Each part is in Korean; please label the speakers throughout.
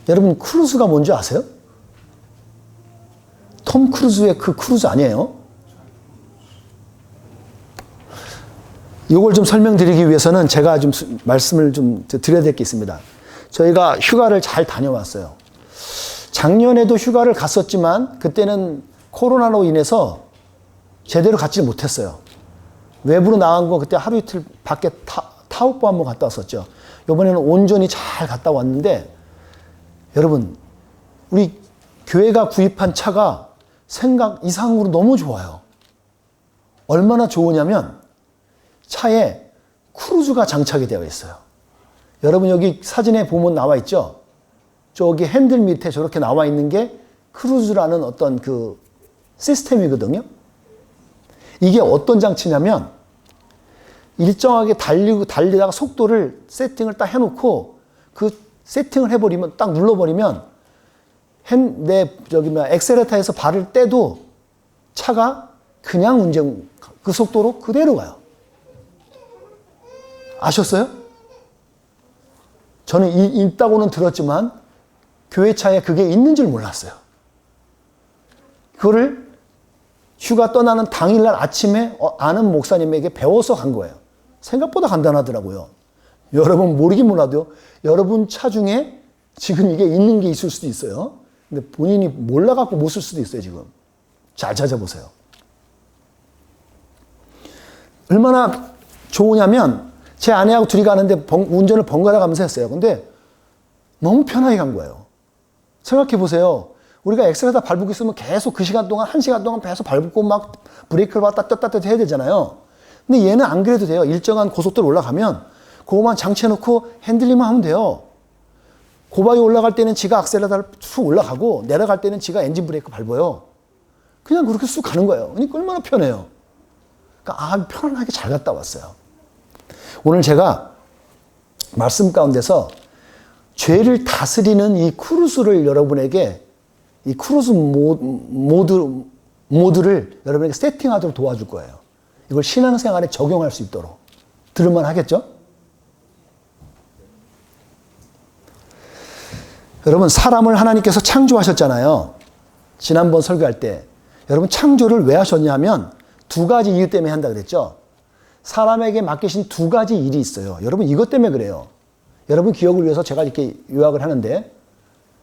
Speaker 1: 여러분, 크루즈가 뭔지 아세요? 톰 크루즈의 그 크루즈 아니에요? 이걸 좀 설명드리기 위해서는 제가 좀 말씀을 좀 드려야 될 게 있습니다. 저희가 휴가를 잘 다녀왔어요. 작년에도 휴가를 갔었지만 그때는 코로나로 인해서 제대로 가지 못했어요. 외부로 나간 거 그때 하루 이틀 밖에 타옥보 한번 갔다 왔었죠. 이번에는 온전히 잘 갔다 왔는데 여러분, 우리 교회가 구입한 차가 생각 이상으로 너무 좋아요. 얼마나 좋으냐면 차에 크루즈가 장착이 되어 있어요. 여러분, 여기 사진에 보면 나와 있죠? 저기 핸들 밑에 저렇게 나와 있는 게 크루즈라는 어떤 그 시스템이거든요. 이게 어떤 장치냐면 일정하게 달리다가 속도를 세팅을 딱 해놓고 그 세팅을 해버리면, 딱 눌러버리면 엑셀레터에서 발을 떼도 차가 그냥 운전 그 속도로 그대로 가요. 아셨어요? 저는 있다고는 들었지만 교회차에 그게 있는 줄 몰랐어요. 그거를 휴가 떠나는 당일날 아침에 아는 목사님에게 배워서 간 거예요. 생각보다 간단하더라고요. 여러분 모르긴 몰라도요. 여러분 차 중에 지금 이게 있는 게 있을 수도 있어요. 근데 본인이 몰라갖고 못 쓸 수도 있어요, 지금. 잘 찾아보세요. 얼마나 좋으냐면 제 아내하고 둘이 가는데 운전을 번갈아 가면서 했어요. 근데 너무 편하게 간 거예요. 생각해 보세요. 우리가 엑셀에다 밟고 있으면 계속 그 시간 동안, 1시간 동안 계속 밟고 막 브레이크를 왔다 떴다 해야 되잖아요. 근데 얘는 안 그래도 돼요. 일정한 고속도로 올라가면 그거만 장치해놓고 핸들링만 하면 돼요. 고박이 올라갈 때는 지가 악셀레터를 쑥 올라가고 내려갈 때는 지가 엔진 브레이크 밟아요. 그냥 그렇게 쑥 가는 거예요. 그러니까 얼마나 편해요. 그러니까 편안하게 잘 갔다 왔어요. 오늘 제가 말씀 가운데서 죄를 다스리는 이 크루즈를 여러분에게, 이 크루즈 모드를 여러분에게 세팅하도록 도와줄 거예요. 이걸 신앙생활에 적용할 수 있도록. 들을만 하겠죠? 여러분, 사람을 하나님께서 창조하셨잖아요. 지난번 설교할 때. 여러분, 창조를 왜 하셨냐면 두 가지 이유 때문에 한다 그랬죠? 사람에게 맡기신 두 가지 일이 있어요. 여러분, 이것 때문에 그래요. 여러분 기억을 위해서 제가 이렇게 요약을 하는데,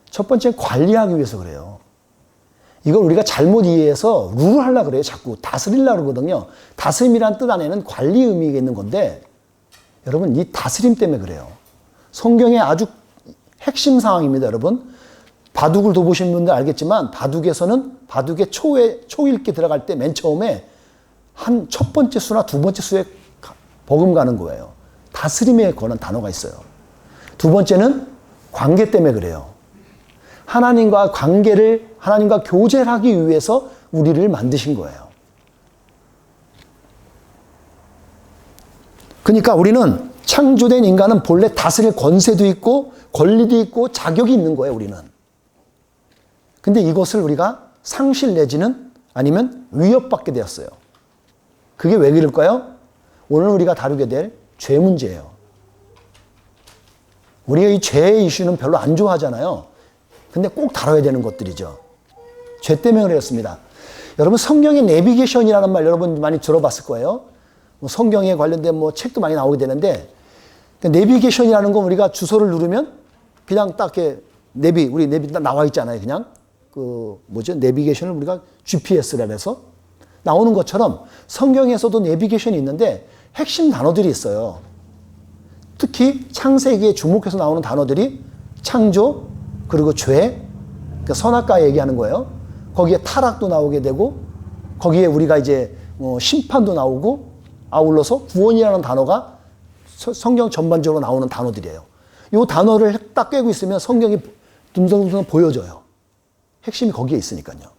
Speaker 1: 첫 번째는 관리하기 위해서 그래요. 이걸 우리가 잘못 이해해서 룰을 하려고 그래요. 자꾸 다스리려고 그러거든요. 다스림이란 뜻 안에는 관리 의미가 있는 건데, 여러분, 이 다스림 때문에 그래요. 성경의 아주 핵심 상황입니다, 여러분. 바둑을 둬보신 분들 알겠지만, 바둑에서는 바둑의 초읽기 들어갈 때 맨 처음에 한 첫 번째 수나 두 번째 수에 버금가는 거예요. 다스림에 관한 단어가 있어요. 두 번째는 관계 때문에 그래요. 하나님과 교제를 하기 위해서 우리를 만드신 거예요. 그러니까 우리는, 창조된 인간은 본래 다스릴 권세도 있고 권리도 있고 자격이 있는 거예요, 우리는. 근데 이것을 우리가 상실 내지는 아니면 위협받게 되었어요. 그게 왜 그럴까요? 오늘 우리가 다루게 될 죄 문제예요. 우리가 이 죄의 이슈는 별로 안 좋아하잖아요. 근데 꼭 다뤄야 되는 것들이죠. 죄 때문에 그랬습니다. 여러분, 성경의 내비게이션이라는 말 여러분 많이 들어봤을 거예요. 성경에 관련된 책도 많이 나오게 되는데, 내비게이션이라는 건 우리가 주소를 누르면 그냥 딱 이렇게 우리 내비 딱 나와 있잖아요. 그냥 내비게이션을 우리가 GPS라 해서 나오는 것처럼 성경에서도 내비게이션이 있는데 핵심 단어들이 있어요. 특히 창세기에 주목해서 나오는 단어들이 창조, 그리고 죄, 그러니까 선악과 얘기하는 거예요. 거기에 타락도 나오게 되고, 거기에 우리가 이제 심판도 나오고, 아울러서 구원이라는 단어가 성경 전반적으로 나오는 단어들이에요. 이 단어를 딱 꿰고 있으면 성경이 듬성듬성 보여져요. 핵심이 거기에 있으니까요.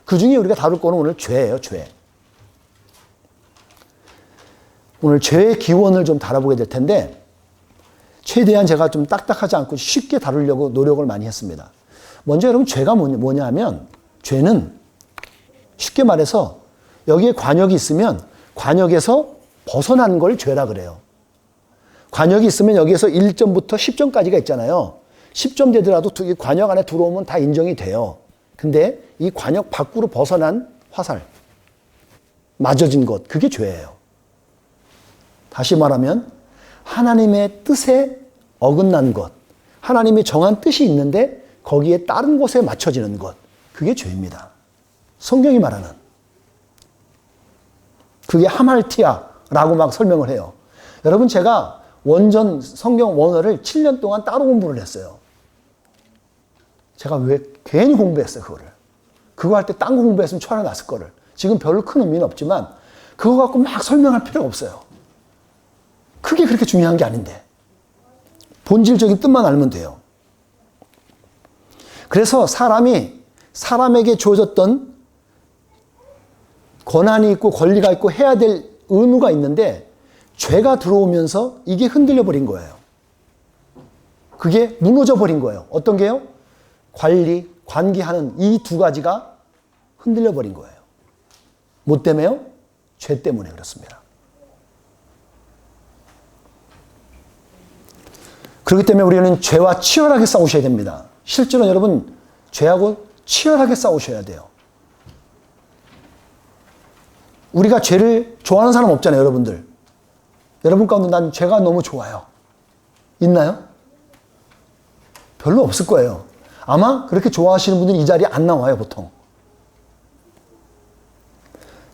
Speaker 1: 그 중에 우리가 다룰 거는 오늘 죄예요, 죄. 오늘 죄의 기원을 좀 다뤄보게 될 텐데, 최대한 제가 좀 딱딱하지 않고 쉽게 다루려고 노력을 많이 했습니다. 먼저 여러분, 죄가 뭐냐 하면, 죄는 쉽게 말해서 여기에 관역이 있으면 관역에서 벗어난 걸 죄라 그래요. 관역이 있으면 여기에서 1점부터 10점까지가 있잖아요. 10점 되더라도 이 관역 안에 들어오면 다 인정이 돼요. 근데 이 관역 밖으로 벗어난 화살, 맞아진 것, 그게 죄예요. 다시 말하면 하나님의 뜻에 어긋난 것, 하나님이 정한 뜻이 있는데 거기에 다른 곳에 맞춰지는 것, 그게 죄입니다. 성경이 말하는. 그게 하말티아라고 막 설명을 해요. 여러분, 제가 원전 성경 원어를 7년 동안 따로 공부를 했어요. 제가 왜 괜히 공부했어요, 그거를. 그거 할 때 딴 거 공부했으면 초안에 났을 거를. 지금 별로 큰 의미는 없지만 그거 갖고 막 설명할 필요가 없어요. 그게 그렇게 중요한 게 아닌데. 본질적인 뜻만 알면 돼요. 그래서 사람에게 주어졌던 권한이 있고 권리가 있고 해야 될 의무가 있는데 죄가 들어오면서 이게 흔들려 버린 거예요. 그게 무너져 버린 거예요. 어떤 게요? 관리, 관계하는 이 두 가지가 흔들려 버린 거예요. 뭐 때문에요? 죄 때문에 그렇습니다. 그렇기 때문에 우리는 죄와 치열하게 싸우셔야 됩니다. 실제로 여러분, 죄하고 치열하게 싸우셔야 돼요. 우리가 죄를 좋아하는 사람 없잖아요, 여러분들. 여러분 가운데 난 죄가 너무 좋아요. 있나요? 별로 없을 거예요. 아마 그렇게 좋아하시는 분들은 이 자리에 안 나와요, 보통.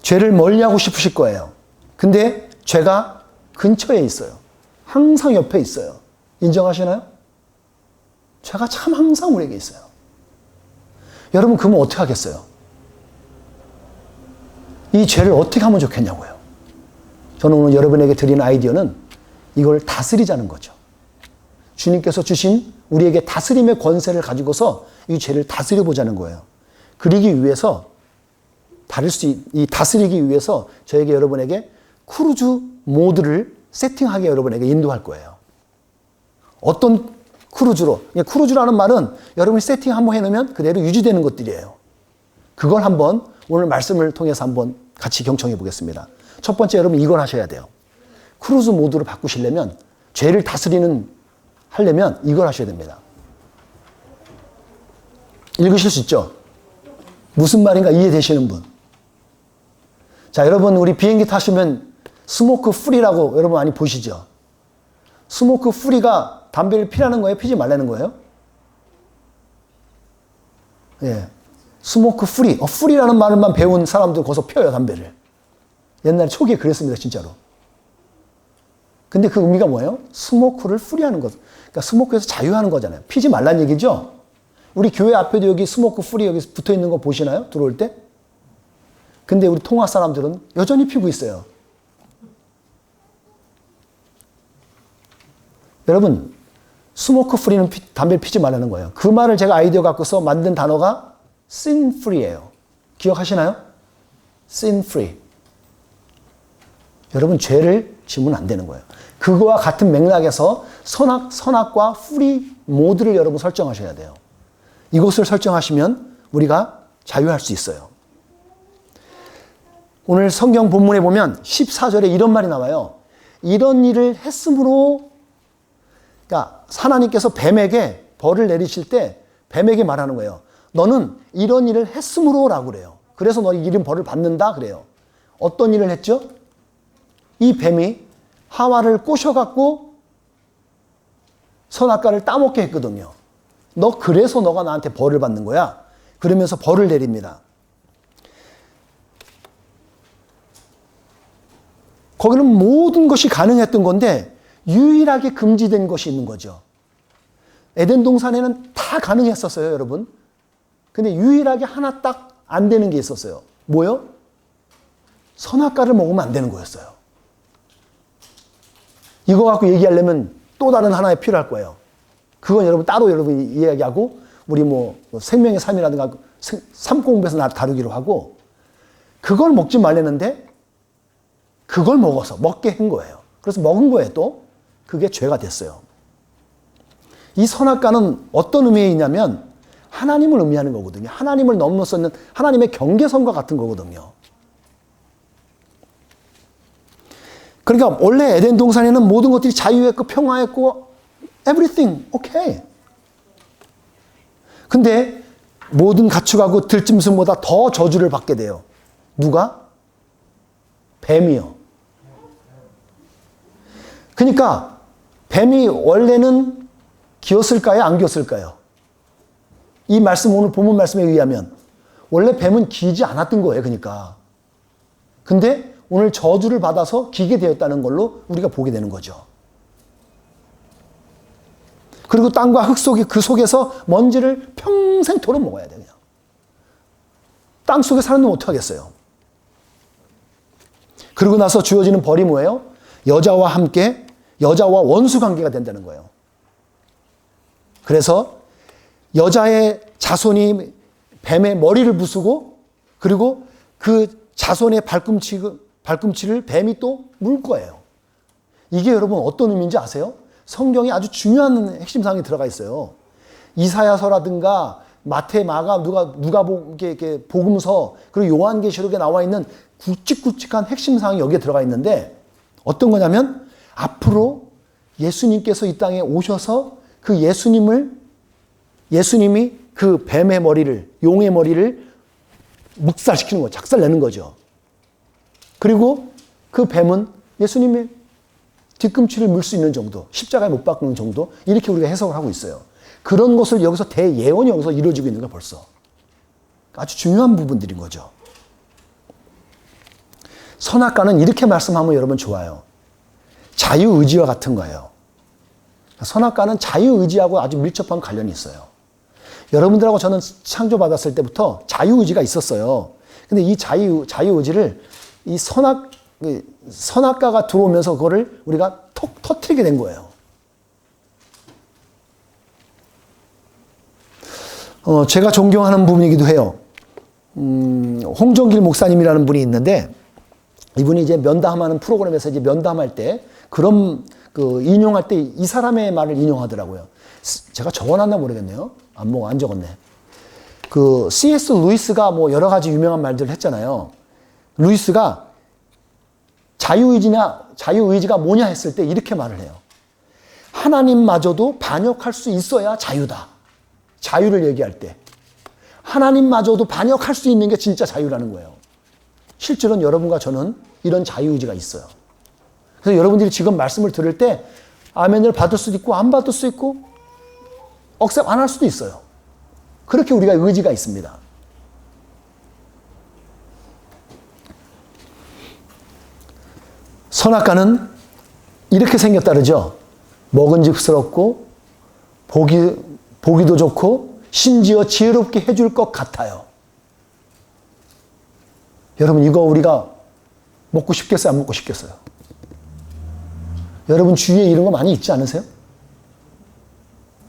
Speaker 1: 죄를 멀리하고 싶으실 거예요. 근데 죄가 근처에 있어요. 항상 옆에 있어요. 인정하시나요? 죄가 참 항상 우리에게 있어요. 여러분, 그러면 어떻게 하겠어요? 이 죄를 어떻게 하면 좋겠냐고요. 저는 오늘 여러분에게 드리는 아이디어는 이걸 다스리자는 거죠. 주님께서 주신 우리에게 다스림의 권세를 가지고서 이 죄를 다스려 보자는 거예요. 그러기 위해서 다스리기 위해서 저에게 여러분에게 크루즈 모드를 세팅하게 여러분에게 인도할 거예요. 어떤 크루즈로? 크루즈라는 말은 여러분이 세팅 한번 해놓으면 그대로 유지되는 것들이에요. 그걸 한번 오늘 말씀을 통해서 한번 같이 경청해 보겠습니다. 첫 번째, 여러분 이걸 하셔야 돼요. 크루즈 모드로 바꾸시려면, 죄를 하려면 이걸 하셔야 됩니다. 읽으실 수 있죠? 무슨 말인가 이해되시는 분? 자, 여러분, 우리 비행기 타시면 스모크 프리라고 여러분 많이 보시죠? 스모크 프리가 담배를 피라는 거예요? 피지 말라는 거예요? 예. 스모크 프리. 프리라는 말만 배운 사람들 거기서 펴요, 담배를. 옛날에 초기에 그랬습니다, 진짜로. 근데 그 의미가 뭐예요? 스모크를 프리하는 것. 그러니까 스모크에서 자유하는 거잖아요. 피지 말란 얘기죠? 우리 교회 앞에도 여기 스모크 프리 여기 붙어 있는 거 보시나요? 들어올 때? 근데 우리 통화 사람들은 여전히 피고 있어요. 여러분, 스모크 프리는 담배를 피지 말라는 거예요. 그 말을 제가 아이디어 갖고서 만든 단어가 sin free예요. 기억하시나요? sin free. 여러분, 죄를 지으면 안 되는 거예요. 그거와 같은 맥락에서 선악과 free 모드를 여러분 설정하셔야 돼요. 이것을 설정하시면 우리가 자유할 수 있어요. 오늘 성경 본문에 보면 14절에 이런 말이 나와요. 이런 일을 했으므로, 그러니까 하나님께서 뱀에게 벌을 내리실 때 뱀에게 말하는 거예요. 너는 이런 일을 했으므로라고 그래요. 그래서 너 이런 벌을 받는다 그래요. 어떤 일을 했죠? 이 뱀이 하와를 꼬셔갖고 선악과를 따먹게 했거든요. 그래서 너가 나한테 벌을 받는 거야. 그러면서 벌을 내립니다. 거기는 모든 것이 가능했던 건데 유일하게 금지된 것이 있는 거죠. 에덴 동산에는 다 가능했었어요, 여러분. 근데 유일하게 하나 딱 안 되는 게 있었어요. 뭐요? 선악과를 먹으면 안 되는 거였어요. 이거 갖고 얘기하려면 또 다른 하나에 필요할 거예요. 그건 여러분 이야기하고, 우리 생명의 삶이라든가 삼공부에서 다루기로 하고, 그걸 먹지 말랬는데, 그걸 먹게 한 거예요. 그래서 먹은 거예요, 또. 그게 죄가 됐어요. 이 선악과는 어떤 의미에 있냐면, 하나님을 의미하는 거거든요. 하나님을 넘어서는 하나님의 경계선과 같은 거거든요. 그러니까 원래 에덴 동산에는 모든 것들이 자유했고 평화했고 everything okay. 근데 모든 가축하고 들짐승보다 더 저주를 받게 돼요. 누가? 뱀이요. 그러니까 뱀이 원래는 기었을까요? 안 기었을까요? 이 말씀, 오늘 본문 말씀에 의하면 원래 뱀은 기지 않았던 거예요. 그러니까. 근데 오늘 저주를 받아서 기게 되었다는 걸로 우리가 보게 되는 거죠. 그리고 땅과 흙 속에, 그 속에서 먼지를 평생토록 먹어야 돼요. 그냥. 땅 속에 사는 놈 어떡하겠어요? 그러고 나서 주어지는 벌이 뭐예요? 여자와 함께, 여자와 원수 관계가 된다는 거예요. 그래서 여자의 자손이 뱀의 머리를 부수고, 그리고 그 자손의 발꿈치를 뱀이 또 물 거예요. 이게 여러분 어떤 의미인지 아세요? 성경에 아주 중요한 핵심 사항이 들어가 있어요. 이사야서라든가 마태, 마가, 복음서, 그리고 요한계시록에 나와 있는 굵직굵직한 핵심 사항이 여기에 들어가 있는데, 어떤 거냐면 앞으로 예수님께서 이 땅에 오셔서 그 예수님이 그 뱀의 머리를, 용의 머리를 묵살시키는 거죠. 작살내는 거죠. 그리고 그 뱀은 예수님의 뒤꿈치를 물 수 있는 정도, 십자가에 못 박는 정도, 이렇게 우리가 해석을 하고 있어요. 그런 것을 여기서 대예언이 여기서 이루어지고 있는 거예요, 벌써. 아주 중요한 부분들인 거죠. 선악과는 이렇게 말씀하면 여러분 좋아요. 자유의지와 같은 거예요. 선악과는 자유의지하고 아주 밀접한 관련이 있어요. 여러분들하고 저는 창조받았을 때부터 자유의지가 있었어요. 근데 이 자유의지를 이 선악과가 들어오면서 그거를 우리가 톡 터뜨리게 된 거예요. 제가 존경하는 분이기도 해요. 홍정길 목사님이라는 분이 있는데, 이분이 이제 면담하는 프로그램에서 이제 면담할 때 그런 인용할 때 이 사람의 말을 인용하더라고요. 제가 적어놨나 모르겠네요. 안 적었네. C.S. 루이스가 뭐 여러 가지 유명한 말들을 했잖아요. 루이스가 자유의지가 뭐냐 했을 때 이렇게 말을 해요. 하나님마저도 반역할 수 있어야 자유다. 자유를 얘기할 때. 하나님마저도 반역할 수 있는 게 진짜 자유라는 거예요. 실제로는 여러분과 저는 이런 자유의지가 있어요. 그래서 여러분들이 지금 말씀을 들을 때 아멘을 받을 수도 있고 안 받을 수도 있고 억셉 안 할 수도 있어요. 그렇게 우리가 의지가 있습니다. 선악과는 이렇게 생겼다 그러죠. 먹은직스럽고 보기도 좋고 심지어 지혜롭게 해줄 것 같아요. 여러분 이거 우리가 먹고 싶겠어요? 안 먹고 싶겠어요? 여러분 주위에 이런 거 많이 있지 않으세요?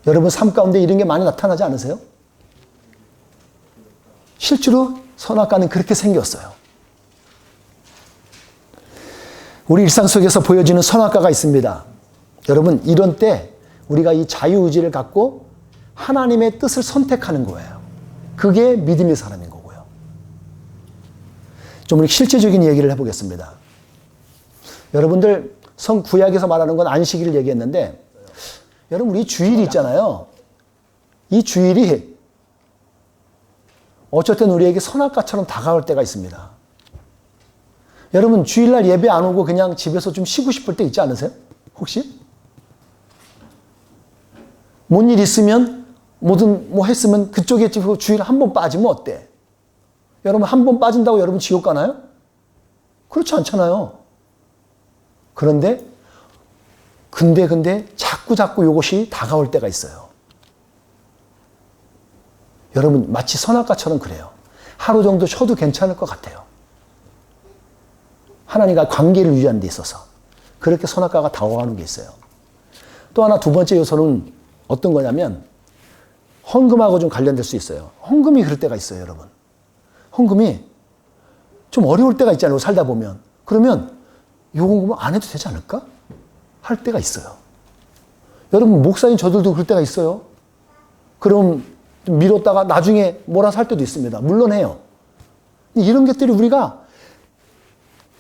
Speaker 1: 여러분 삶 가운데 이런 게 많이 나타나지 않으세요? 실제로 선악과는 그렇게 생겼어요. 우리 일상 속에서 보여지는 선악과가 있습니다. 여러분 이런 때 우리가 이 자유의지를 갖고 하나님의 뜻을 선택하는 거예요. 그게 믿음의 사람인 거고요. 좀 우리 실제적인 얘기를 해보겠습니다. 여러분들 구약에서 말하는 건 안식일을 얘기했는데, 여러분 우리 주일이 있잖아요. 이 주일이 어쨌든 우리에게 선악과처럼 다가올 때가 있습니다. 여러분 주일날 예배 안 오고 그냥 집에서 좀 쉬고 싶을 때 있지 않으세요? 혹시? 뭔 일 있으면 뭐든 뭐 했으면 그쪽에 주일 한 번 빠지면 어때? 여러분 한 번 빠진다고 여러분 지옥 가나요? 그렇지 않잖아요. 그런데 자꾸 이것이 다가올 때가 있어요. 여러분 마치 선악과처럼 그래요. 하루 정도 쉬어도 괜찮을 것 같아요. 하나님과 관계를 유지하는 데 있어서 그렇게 선악과가 다가오는 게 있어요. 또 하나 두 번째 요소는 어떤 거냐면 헌금하고 좀 관련될 수 있어요. 헌금이 그럴 때가 있어요, 여러분. 헌금이 좀 어려울 때가 있잖아요, 살다 보면. 그러면 요 헌금은 안 해도 되지 않을까? 할 때가 있어요. 여러분 목사님 저들도 그럴 때가 있어요. 그럼 좀 미뤘다가 나중에 몰아서 할 때도 있습니다. 물론 해요. 이런 것들이 우리가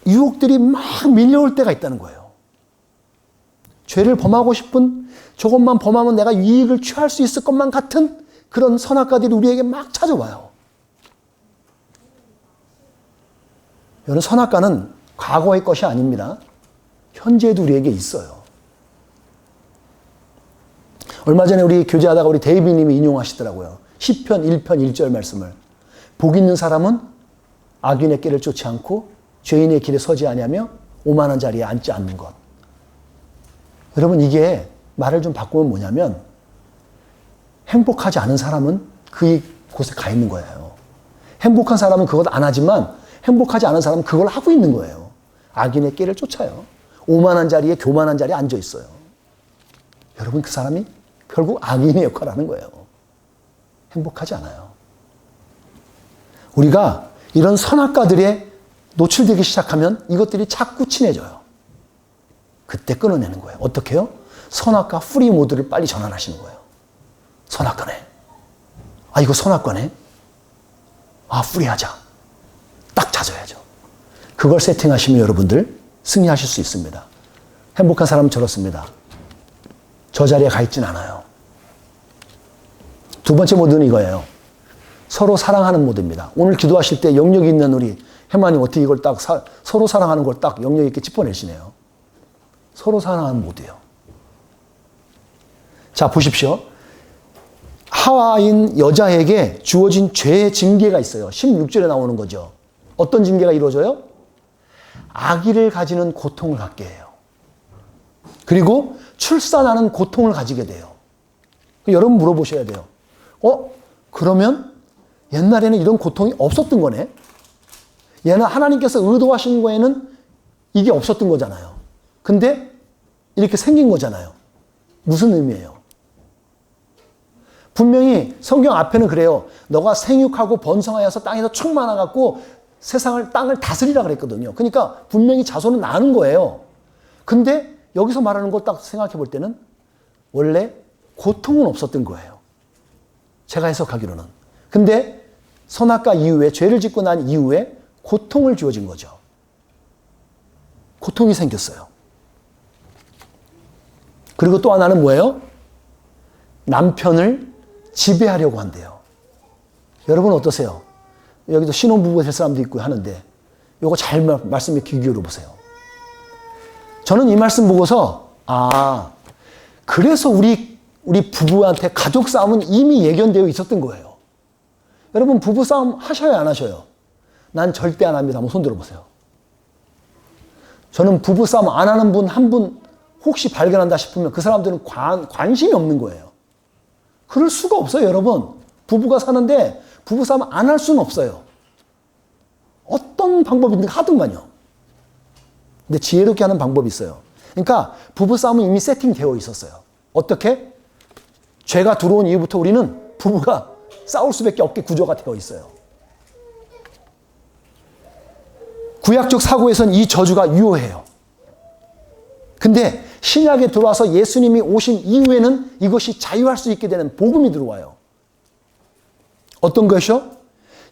Speaker 1: 유혹들이 막 밀려올 때가 있다는 거예요. 죄를 범하고 싶은, 저것만 범하면 내가 이익을 취할 수 있을 것만 같은 그런 선악과들이 우리에게 막 찾아와요. 여러분, 선악과는 과거의 것이 아닙니다. 현재에도 우리에게 있어요. 얼마 전에 우리 교제하다가 우리 데이비님이 인용하시더라고요. 시편 1편 1절 말씀을. 복 있는 사람은 악인의 길을 쫓지 않고 죄인의 길에 서지 아니하며 오만한 자리에 앉지 않는 것. 여러분, 이게 말을 좀 바꾸면 뭐냐면 행복하지 않은 사람은 그 곳에 가 있는 거예요. 행복한 사람은 그것 안 하지만 행복하지 않은 사람은 그걸 하고 있는 거예요. 악인의 길을 쫓아요. 오만한 자리에 교만한 자리에 앉아 있어요. 여러분, 그 사람이 결국 악인의 역할을 하는 거예요. 행복하지 않아요. 우리가 이런 선악과들에 노출되기 시작하면 이것들이 자꾸 친해져요. 그때 끊어내는 거예요. 어떻게 해요? 선악과 프리 모드를 빨리 전환하시는 거예요. 선악과네. 아, 이거 선악과네. 아, 프리하자. 딱 찾아야죠. 그걸 세팅하시면 여러분들 승리하실 수 있습니다. 행복한 사람은 저렇습니다. 저 자리에 가 있진 않아요. 두 번째 모드는 이거예요. 서로 사랑하는 모드입니다. 오늘 기도하실 때 영역이 있는 우리 해마님 어떻게 이걸 딱 서로 사랑하는 걸 딱 영역 있게 짚어내시네요. 서로 사랑하는 모드예요. 자, 보십시오. 하와인 여자에게 주어진 죄의 징계가 있어요. 16절에 나오는 거죠. 어떤 징계가 이루어져요? 아기를 가지는 고통을 갖게 해요. 그리고 출산하는 고통을 가지게 돼요. 여러분 물어보셔야 돼요. 그러면 옛날에는 이런 고통이 없었던 거네? 얘는 하나님께서 의도하신 거에는 이게 없었던 거잖아요. 근데 이렇게 생긴 거잖아요. 무슨 의미예요? 분명히 성경 앞에는 그래요. 너가 생육하고 번성하여서 땅에서 충만하갖고 세상을, 땅을 다스리라 그랬거든요. 그러니까 분명히 자손은 나는 거예요. 근데 여기서 말하는 거 딱 생각해 볼 때는 원래 고통은 없었던 거예요. 제가 해석하기로는. 근데 선악과 이후에, 죄를 짓고 난 이후에 고통을 주어진 거죠. 고통이 생겼어요. 그리고 또 하나는 뭐예요? 남편을 지배하려고 한대요. 여러분 어떠세요? 여기도 신혼부부가 될 사람도 있고 하는데 이거 잘 말씀에 귀 기울여 보세요. 저는 이 말씀 보고서 그래서 우리 부부한테 가족 싸움은 이미 예견되어 있었던 거예요. 여러분 부부 싸움 하셔요, 안 하셔요? 난 절대 안 합니다. 한번 손 들어보세요. 저는 부부 싸움 안 하는 분 한 분 혹시 발견한다 싶으면 그 사람들은 관심이 없는 거예요. 그럴 수가 없어요, 여러분. 부부가 사는데 부부 싸움 안 할 수는 없어요. 어떤 방법이든 하든간요. 근데 지혜롭게 하는 방법이 있어요. 그러니까 부부 싸움은 이미 세팅되어 있었어요. 어떻게? 죄가 들어온 이후부터 우리는 부부가 싸울 수밖에 없게 구조가 되어 있어요. 구약적 사고에서는 이 저주가 유효해요. 근데 신약에 들어와서 예수님이 오신 이후에는 이것이 자유할 수 있게 되는 복음이 들어와요. 어떤 것이요?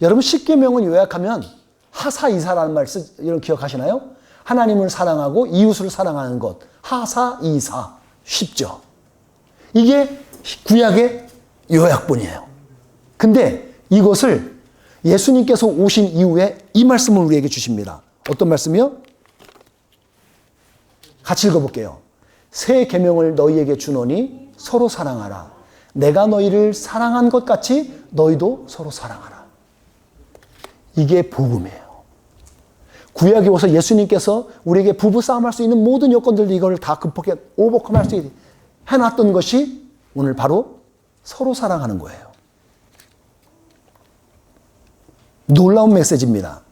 Speaker 1: 여러분 십계명을 요약하면 하사이사라는 말 여러분 기억하시나요? 하나님을 사랑하고 이웃을 사랑하는 것. 하사이사. 쉽죠? 이게 구약의 요약본이에요. 근데 이것을 예수님께서 오신 이후에 이 말씀을 우리에게 주십니다. 어떤 말씀이요? 같이 읽어볼게요. 새 계명을 너희에게 주노니 서로 사랑하라. 내가 너희를 사랑한 것 같이 너희도 서로 사랑하라. 이게 복음이에요. 구약에 와서 예수님께서 우리에게 부부싸움할 수 있는 모든 여건들도 이걸 다 극복해 오버컴할 수 있게 해놨던 것이 오늘 바로 서로 사랑하는 거예요. 놀라운 메시지입니다.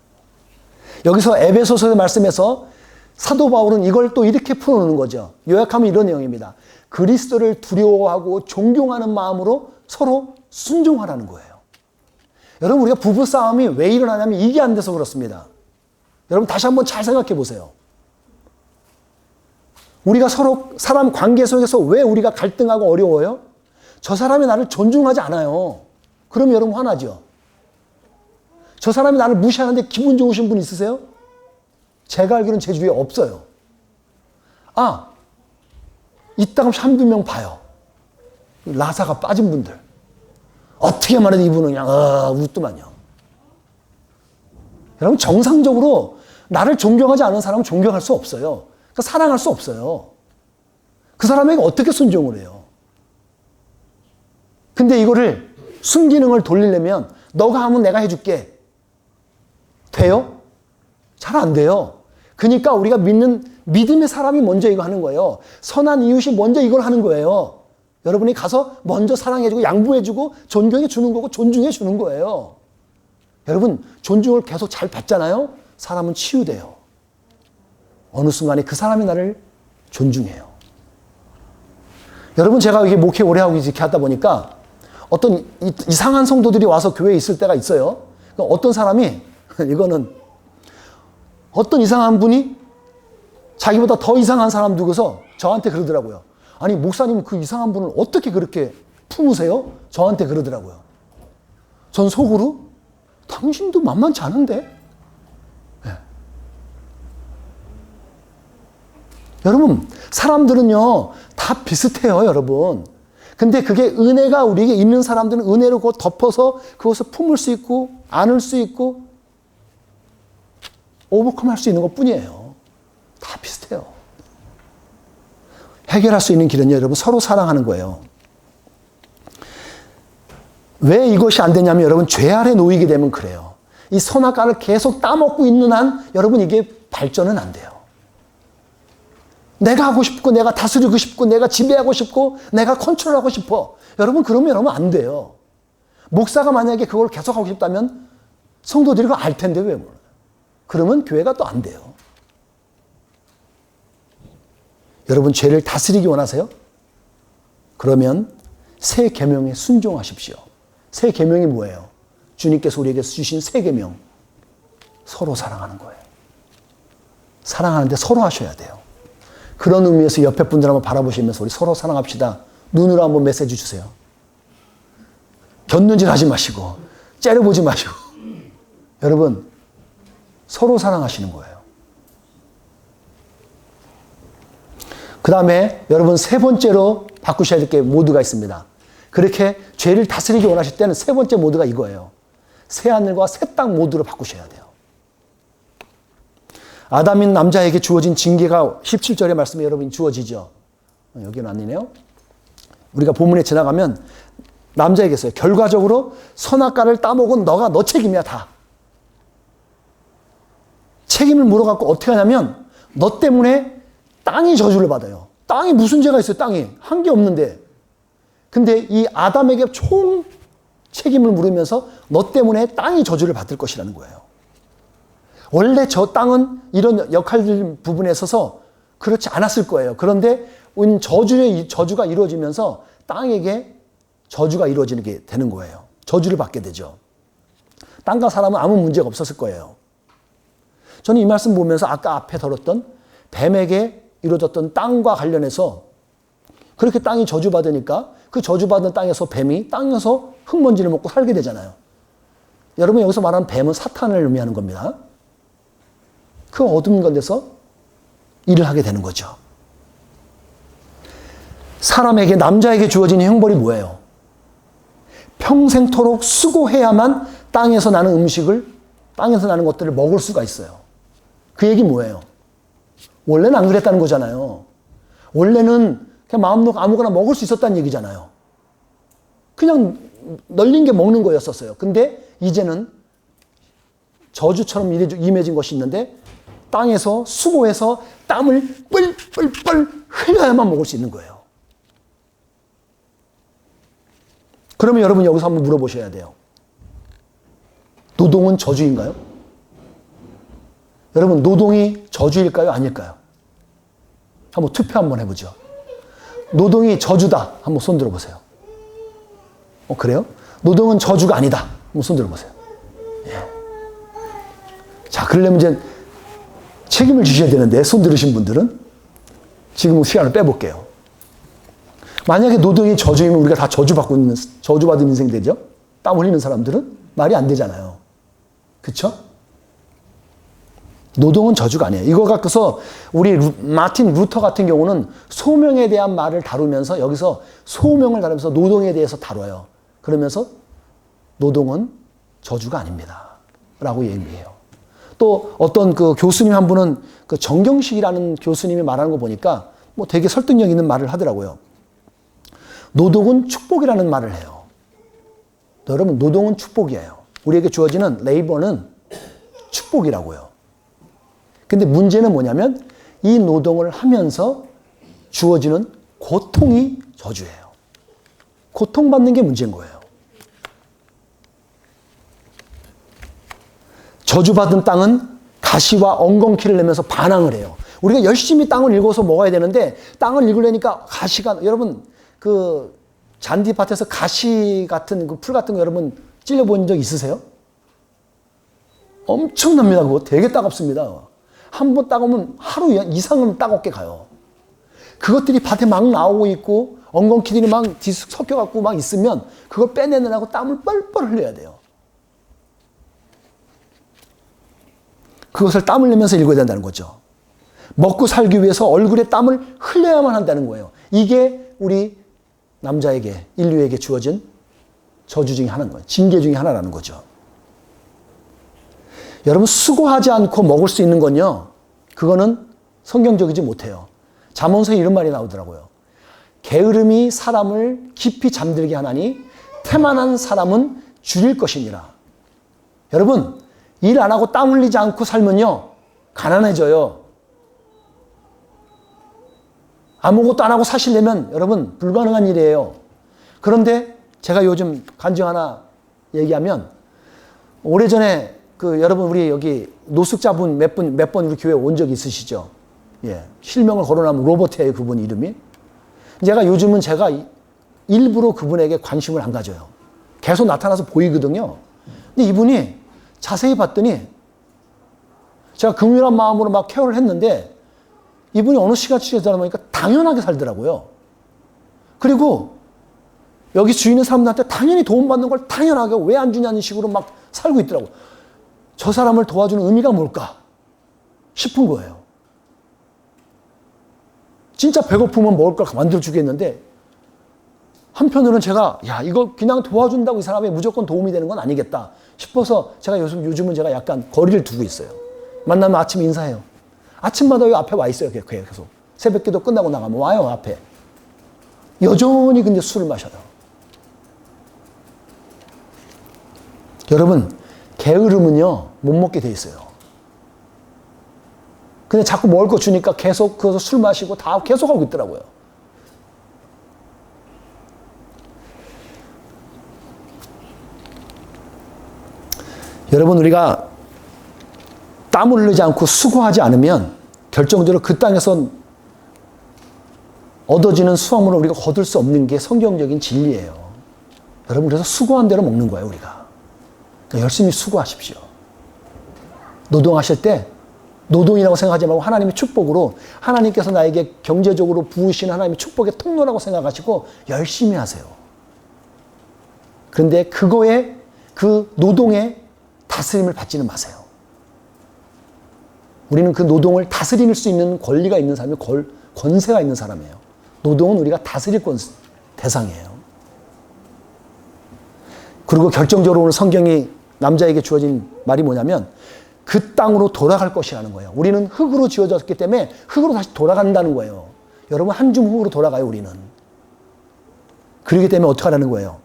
Speaker 1: 여기서 에베소서의 말씀에서 사도 바울은 이걸 또 이렇게 풀어놓는 거죠. 요약하면 이런 내용입니다. 그리스도를 두려워하고 존경하는 마음으로 서로 순종하라는 거예요. 여러분 우리가 부부싸움이 왜 일어나냐면 이게 안 돼서 그렇습니다. 여러분 다시 한번 잘 생각해 보세요. 우리가 서로 사람 관계 속에서 왜 우리가 갈등하고 어려워요? 저 사람이 나를 존중하지 않아요. 그럼 여러분 화나죠? 저 사람이 나를 무시하는데 기분 좋으신 분 있으세요? 제가 알기로는 제 주위에 없어요. 이따가 한두 명 봐요. 라사가 빠진 분들. 어떻게 말해도 이분은 그냥 웃더만요. 여러분 정상적으로 나를 존경하지 않은 사람은 존경할 수 없어요. 그러니까 사랑할 수 없어요. 그 사람에게 어떻게 순종을 해요? 근데 이거를 순기능을 돌리려면 너가 하면 내가 해줄게. 돼요? 잘 안 돼요. 그러니까 우리가 믿는 믿음의 사람이 먼저 이거 하는 거예요. 선한 이웃이 먼저 이걸 하는 거예요. 여러분이 가서 먼저 사랑해주고 양보해주고 존경해 주는 거고 존중해 주는 거예요. 여러분 존중을 계속 잘 받잖아요. 사람은 치유돼요. 어느 순간에 그 사람이 나를 존중해요. 여러분 제가 이게 목회 오래 하고 이렇게 하다 보니까 어떤 이상한 성도들이 와서 교회에 있을 때가 있어요. 어떤 사람이 이거는 어떤 이상한 분이 자기보다 더 이상한 사람 두고서 저한테 그러더라고요. 아니 목사님 그 이상한 분을 어떻게 그렇게 품으세요? 저한테 그러더라고요. 전 속으로 당신도 만만치 않은데? 네. 여러분 사람들은요 다 비슷해요 여러분. 근데 그게 은혜가 우리에게 있는 사람들은 은혜로 그거 덮어서 그것을 품을 수 있고 안을 수 있고 오버컴할 수 있는 것 뿐이에요. 다 비슷해요. 해결할 수 있는 길은요 여러분 서로 사랑하는 거예요. 왜 이것이 안 되냐면 여러분 죄 아래 놓이게 되면 그래요. 이 선악과를 계속 따먹고 있는 한 여러분 이게 발전은 안 돼요. 내가 하고 싶고 내가 다스리고 싶고 내가 지배하고 싶고 내가 컨트롤하고 싶어. 여러분 그러면 안 돼요. 목사가 만약에 그걸 계속 하고 싶다면 성도들이 그걸 알 텐데 왜 몰라요. 그러면 교회가 또 안 돼요. 여러분 죄를 다스리기 원하세요? 그러면 새 계명에 순종하십시오. 새 계명이 뭐예요? 주님께서 우리에게 주신 새 계명. 서로 사랑하는 거예요. 사랑하는데 서로 하셔야 돼요. 그런 의미에서 옆에 분들 한번 바라보시면서 우리 서로 사랑합시다. 눈으로 한번 메시지 주세요. 곁눈질 하지 마시고 째려보지 마시고 여러분 서로 사랑하시는 거예요. 그 다음에 여러분 세 번째로 바꾸셔야 될 게 모드가 있습니다. 그렇게 죄를 다스리기 원하실 때는 세 번째 모드가 이거예요. 새 하늘과 새 땅 모드로 바꾸셔야 돼요. 아담인 남자에게 주어진 징계가 17절의 말씀에 여러분 주어지죠. 여기는 아니네요. 우리가 본문에 지나가면 남자에게 써요. 결과적으로 선악과를 따먹은 너가 너 책임이야 다. 책임을 물어갖고 어떻게 하냐면 너 때문에 땅이 저주를 받아요. 땅이 무슨 죄가 있어요? 땅이 한 게 없는데. 근데 이 아담에게 총 책임을 물으면서 너 때문에 땅이 저주를 받을 것이라는 거예요. 원래 저 땅은 이런 역할 부분에 있어서 그렇지 않았을 거예요. 그런데 저주가 이루어지면서 땅에게 저주가 이루어지게 되는 거예요. 저주를 받게 되죠. 땅과 사람은 아무 문제가 없었을 거예요. 저는 이 말씀 보면서 아까 앞에 다뤘던 뱀에게 이루어졌던 땅과 관련해서 그렇게 땅이 저주받으니까 그 저주받은 땅에서 뱀이 땅에서 흙먼지를 먹고 살게 되잖아요. 여러분 여기서 말하는 뱀은 사탄을 의미하는 겁니다. 그 어둠 가운데서 일을 하게 되는 거죠. 사람에게 남자에게 주어진 형벌이 뭐예요? 평생토록 수고해야만 땅에서 나는 음식을 땅에서 나는 것들을 먹을 수가 있어요. 그 얘기 뭐예요? 원래는 안 그랬다는 거잖아요. 원래는 그냥 마음 놓고 아무거나 먹을 수 있었다는 얘기잖아요. 그냥 널린 게 먹는 거였었어요. 근데 이제는 저주처럼 임해진 것이 있는데 땅에서 수고해서 땀을 뿔뿔뿔 흘려야만 먹을 수 있는 거예요. 그러면 여러분 여기서 한번 물어보셔야 돼요. 노동은 저주인가요? 여러분 노동이 저주일까요? 아닐까요? 한번 투표 한번 해보죠. 노동이 저주다. 한번 손 들어보세요. 그래요? 노동은 저주가 아니다. 한번 손 들어보세요. 예. 자, 그러려면 이제 책임을 주셔야 되는데 손 들으신 분들은 지금 시간을 빼볼게요. 만약에 노동이 저주이면 우리가 다 저주받은 인생 되죠? 땀 흘리는 사람들은 말이 안 되잖아요. 그쵸? 노동은 저주가 아니에요. 이거 갖고서 우리 마틴 루터 같은 경우는 소명에 대한 말을 다루면서 여기서 소명을 다루면서 노동에 대해서 다뤄요. 그러면서 노동은 저주가 아닙니다. 라고 얘기해요. 또 어떤 그 교수님 한 분은 그 정경식이라는 교수님이 말하는 거 보니까 뭐 되게 설득력 있는 말을 하더라고요. 노동은 축복이라는 말을 해요. 여러분, 노동은 축복이에요. 우리에게 주어지는 레이버는 축복이라고요. 근데 문제는 뭐냐면 이 노동을 하면서 주어지는 고통이 저주예요. 고통받는 게 문제인 거예요. 저주받은 땅은 가시와 엉겅퀴를 내면서 반항을 해요. 우리가 열심히 땅을 일궈서 먹어야 되는데 땅을 일구려니까 가시가, 여러분 그 잔디밭에서 가시 같은 그 풀 같은 거 여러분 찔려본 적 있으세요? 엄청납니다. 그거 되게 따갑습니다. 한 번 따가면 하루 이상은 따갑게 가요. 그것들이 밭에 막 나오고 있고 엉겅퀴들이 막 섞여갖고 막 있으면 그걸 빼내느라고 땀을 뻘뻘 흘려야 돼요. 그것을 땀을 내면서 읽어야 된다는 거죠. 먹고 살기 위해서 얼굴에 땀을 흘려야만 한다는 거예요. 이게 우리 남자에게, 인류에게 주어진 저주 중에 하나인 거예요. 징계 중에 하나라는 거죠. 여러분, 수고하지 않고 먹을 수 있는 건요, 그거는 성경적이지 못해요. 잠언서에 이런 말이 나오더라고요. 게으름이 사람을 깊이 잠들게 하나니 태만한 사람은 줄일 것이니라. 여러분, 일 안 하고 땀 흘리지 않고 살면요, 가난해져요. 아무것도 안 하고 사시려면 여러분 불가능한 일이에요. 그런데 제가 요즘 간증 하나 얘기하면, 오래전에 그 여러분 우리 여기 노숙자분 몇 번 우리 교회 온 적 있으시죠? 예. 실명을 거론하면 로버트예요, 그분 이름이. 요즘은 제가 일부러 그분에게 관심을 안 가져요. 계속 나타나서 보이거든요. 근데 이분이 자세히 봤더니 제가 긍휼한 마음으로 막 케어를 했는데 이분이 어느 시간쯤에 지나다 보니까 당연하게 살더라고요. 그리고 여기 주위 있는 사람들한테 당연히 도움받는 걸 당연하게 왜 안 주냐는 식으로 막 살고 있더라고요. 저 사람을 도와주는 의미가 뭘까 싶은 거예요. 진짜 배고프면 먹을 걸 만들어주겠는데, 한편으로는 제가 이거 그냥 도와준다고 이 사람이 무조건 도움이 되는 건 아니겠다 싶어서 제가 요즘은 제가 약간 거리를 두고 있어요. 만나면 아침에 인사해요. 아침마다 여기 앞에 와 있어요. 계속 새벽기도 끝나고 나가면 와요, 앞에. 여전히 근데 술을 마셔요. 여러분, 게으름은요 못 먹게 돼 있어요. 근데 자꾸 먹을 거 주니까 계속 그래서 술 마시고 다 계속 하고 있더라고요. 여러분, 우리가 땀을 흘리지 않고 수고하지 않으면 결정적으로 그 땅에서 얻어지는 수확물을 우리가 거둘 수 없는 게 성경적인 진리예요. 여러분, 그래서 수고한 대로 먹는 거예요, 우리가. 그러니까 열심히 수고하십시오. 노동하실 때 노동이라고 생각하지 말고 하나님의 축복으로, 하나님께서 나에게 경제적으로 부으신 하나님의 축복의 통로라고 생각하시고 열심히 하세요. 그런데 그거에, 그 노동에 다스림을 받지는 마세요. 우리는 그 노동을 다스릴 수 있는 권리가 있는 사람이 권세가 있는 사람이에요. 노동은 우리가 다스릴 대상이에요. 그리고 결정적으로 오늘 성경이 남자에게 주어진 말이 뭐냐면 그 땅으로 돌아갈 것이라는 거예요. 우리는 흙으로 지어졌기 때문에 흙으로 다시 돌아간다는 거예요. 여러분, 한 줌 흙으로 돌아가요, 우리는. 그렇기 때문에 어떻게 하라는 거예요?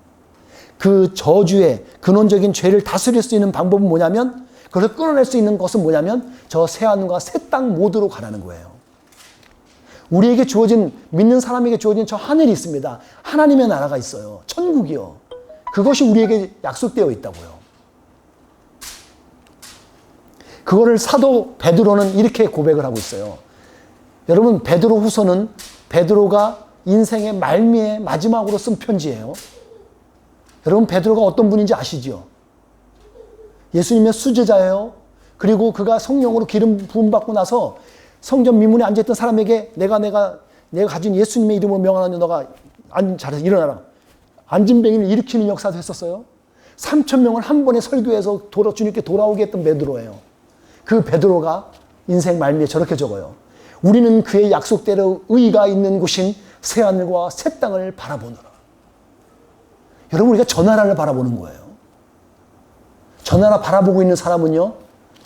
Speaker 1: 그 저주의 근원적인 죄를 다스릴 수 있는 방법은 뭐냐면, 그것을 끌어낼 수 있는 것은 뭐냐면 저 새하늘과 새 땅 모두로 가라는 거예요. 우리에게 주어진, 믿는 사람에게 주어진 저 하늘이 있습니다. 하나님의 나라가 있어요. 천국이요. 그것이 우리에게 약속되어 있다고요. 그거를 사도 베드로는 이렇게 고백을 하고 있어요. 여러분, 베드로 후서는 베드로가 인생의 말미에 마지막으로 쓴 편지예요. 여러분, 베드로가 어떤 분인지 아시죠? 예수님의 수제자예요. 그리고 그가 성령으로 기름 부음받고 나서 성전 미문에 앉아있던 사람에게 내가 가진 예수님의 이름으로 명하노니 너가 잘해서 일어나라. 앉은 병인을 일으키는 역사도 했었어요. 3,000명을 한 번에 설교해서 주님께 돌아오게 했던 베드로예요. 그 베드로가 인생 말미에 저렇게 적어요. 우리는 그의 약속대로 의가 있는 곳인 새하늘과 새 땅을 바라보노라. 여러분, 우리가 저 나라를 바라보는 거예요. 저 나라 바라보고 있는 사람은요,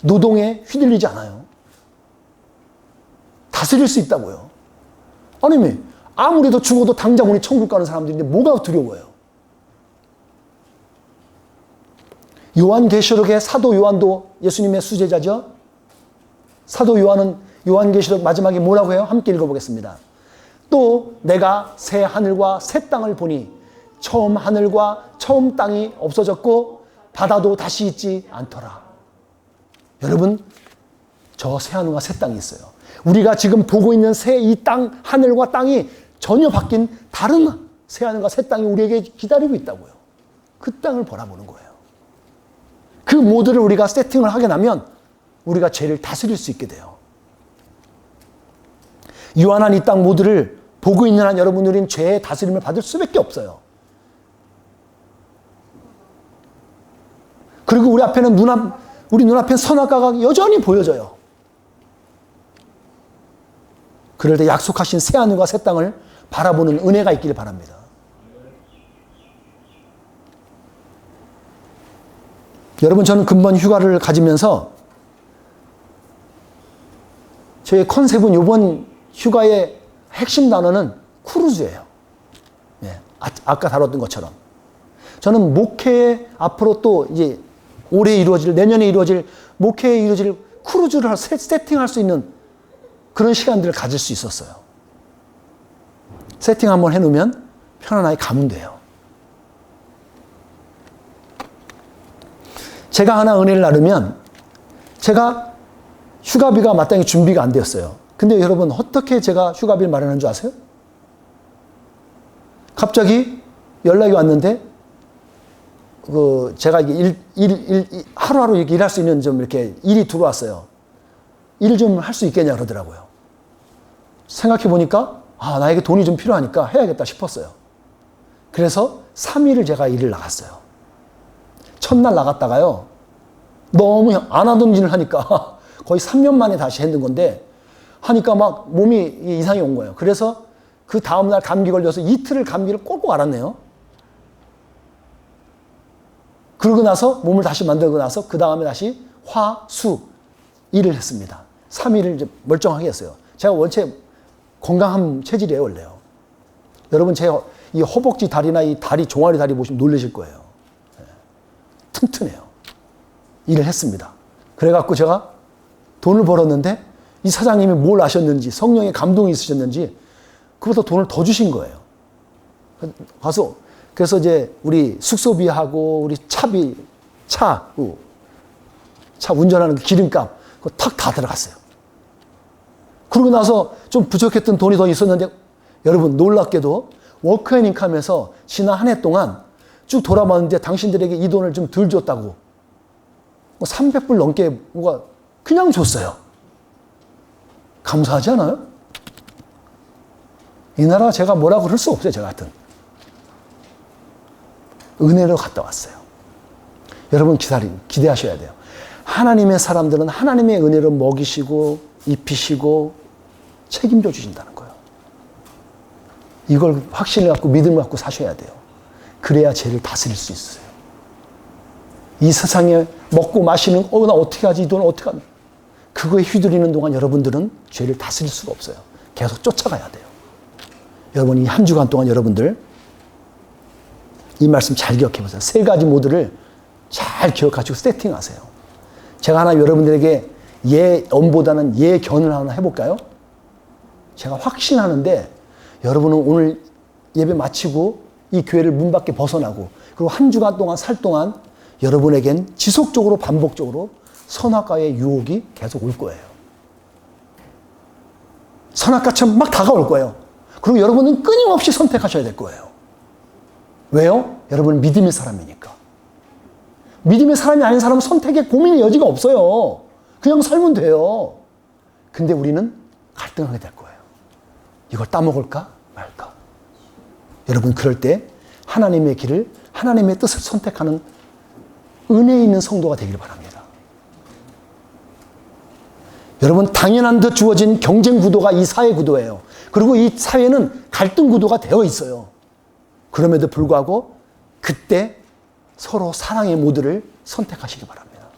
Speaker 1: 노동에 휘둘리지 않아요. 다스릴 수 있다고요. 아니, 아무래도 죽어도 당장 우리 천국 가는 사람들인데 뭐가 두려워요? 요한계시록의 사도 요한도 예수님의 수제자죠. 사도 요한은 요한계시록 마지막에 뭐라고 해요? 함께 읽어보겠습니다. 또 내가 새 하늘과 새 땅을 보니 처음 하늘과 처음 땅이 없어졌고 바다도 다시 있지 않더라. 여러분, 저 새 하늘과 새 땅이 있어요. 우리가 지금 보고 있는 새 이 땅, 하늘과 땅이 전혀 바뀐 다른 새 하늘과 새 땅이 우리에게 기다리고 있다고요. 그 땅을 바라보는 거예요. 그 모드를 우리가 세팅을 하게 나면 우리가 죄를 다스릴 수 있게 돼요. 유한한 이 땅 모드를 보고 있는 한 여러분들은 죄의 다스림을 받을 수밖에 없어요. 그리고 우리 앞에는 우리 눈앞엔 선악과가 여전히 보여져요. 그럴 때 약속하신 새 하늘과 새 땅을 바라보는 은혜가 있기를 바랍니다. 여러분, 저는 근본 휴가를 가지면서 저의 컨셉은 이번 휴가의 핵심 단어는 크루즈예요. 예, 아까 다뤘던 것처럼. 저는 목회에 앞으로 또 이제 올해 이루어질, 내년에 이루어질, 목회에 이루어질 크루즈를 세팅할 수 있는 그런 시간들을 가질 수 있었어요. 세팅 한번 해놓으면 편안하게 가면 돼요. 제가 하나 은혜를 나누면 제가 휴가비가 마땅히 준비가 안 되었어요. 근데 여러분, 어떻게 제가 휴가비를 마련한 줄 아세요? 갑자기 연락이 왔는데 제가 하루하루 이렇게 일할 수 있는 좀 이렇게 일이 들어왔어요. 일 좀 할 수 있겠냐 그러더라고요. 생각해 보니까 나에게 돈이 좀 필요하니까 해야겠다 싶었어요. 그래서 3일을 제가 일을 나갔어요. 첫날 나갔다가요, 너무 안 하던 일을 하니까 거의 3년 만에 다시 했는 건데, 하니까 막 몸이 이상이 온 거예요. 그래서 그 다음날 감기 걸려서 이틀을 감기를 꼴꼴 앓았네요. 그러고 나서 몸을 다시 만들고 나서 그 다음에 다시 화, 수 일을 했습니다. 3일을 이제 멀쩡하게 했어요. 제가 원체 건강한 체질이에요, 원래요. 여러분, 제 이 허벅지 다리나 이 다리, 종아리 다리 보시면 놀라실 거예요. 튼튼해요. 일을 했습니다. 그래갖고 제가 돈을 벌었는데 이 사장님이 뭘 아셨는지, 성령의 감동이 있으셨는지 그보다 돈을 더 주신 거예요. 그래서 이제 우리 숙소비하고 우리 차비, 차 운전하는 그 기름값 그거 탁 다 들어갔어요. 그러고 나서 좀 부족했던 돈이 더 있었는데, 여러분, 놀랍게도 워크앤인컴에서 지난 한 해 동안 쭉 돌아봤는데 당신들에게 이 돈을 좀 덜 줬다고 300불 넘게 뭐가 그냥 줬어요. 감사하지 않아요? 이 나라 제가 뭐라고 그럴 수 없어요. 저 같은 은혜로 갔다 왔어요. 여러분, 기대하셔야 돼요. 하나님의 사람들은 하나님의 은혜로 먹이시고 입히시고 책임져 주신다는 거예요. 이걸 확신을 갖고 믿음을 갖고 사셔야 돼요. 그래야 죄를 다스릴 수 있어요. 이 세상에 먹고 마시는 나 어떻게 하지? 이 돈 어떻게 하지? 그거에 휘둘리는 동안 여러분들은 죄를 다스릴 수가 없어요. 계속 쫓아가야 돼요. 여러분, 이 한 주간 동안 여러분들 이 말씀 잘 기억해 보세요. 세 가지 모드를 잘 기억하시고 세팅하세요. 제가 하나 여러분들에게 예언보다는 예견을 하나 해볼까요? 제가 확신하는데 여러분은 오늘 예배 마치고 이 교회를 문 밖에 벗어나고 그리고 한 주간 동안 살 동안 여러분에겐 지속적으로 반복적으로 선악과의 유혹이 계속 올 거예요. 선악과처럼 막 다가올 거예요. 그리고 여러분은 끊임없이 선택하셔야 될 거예요. 왜요? 여러분은 믿음의 사람이니까. 믿음의 사람이 아닌 사람은 선택에 고민의 여지가 없어요. 그냥 살면 돼요. 근데 우리는 갈등하게 될 거예요. 이걸 따먹을까 말까. 여러분, 그럴 때 하나님의 길을, 하나님의 뜻을 선택하는 은혜 있는 성도가 되기를 바랍니다. 여러분, 당연한 듯 주어진 경쟁 구도가 이 사회 구도예요. 그리고 이 사회는 갈등 구도가 되어 있어요. 그럼에도 불구하고 그때 서로 사랑의 모드를 선택하시기 바랍니다.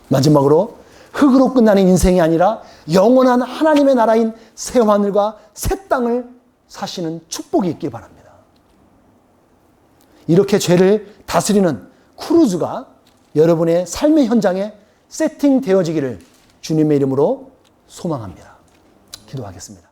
Speaker 1: 마지막으로 흙으로 끝나는 인생이 아니라 영원한 하나님의 나라인 새 하늘과 새 땅을 사시는 축복이 있길 바랍니다. 이렇게 죄를 다스리는 크루즈가 여러분의 삶의 현장에 세팅되어지기를 주님의 이름으로 소망합니다. 기도하겠습니다.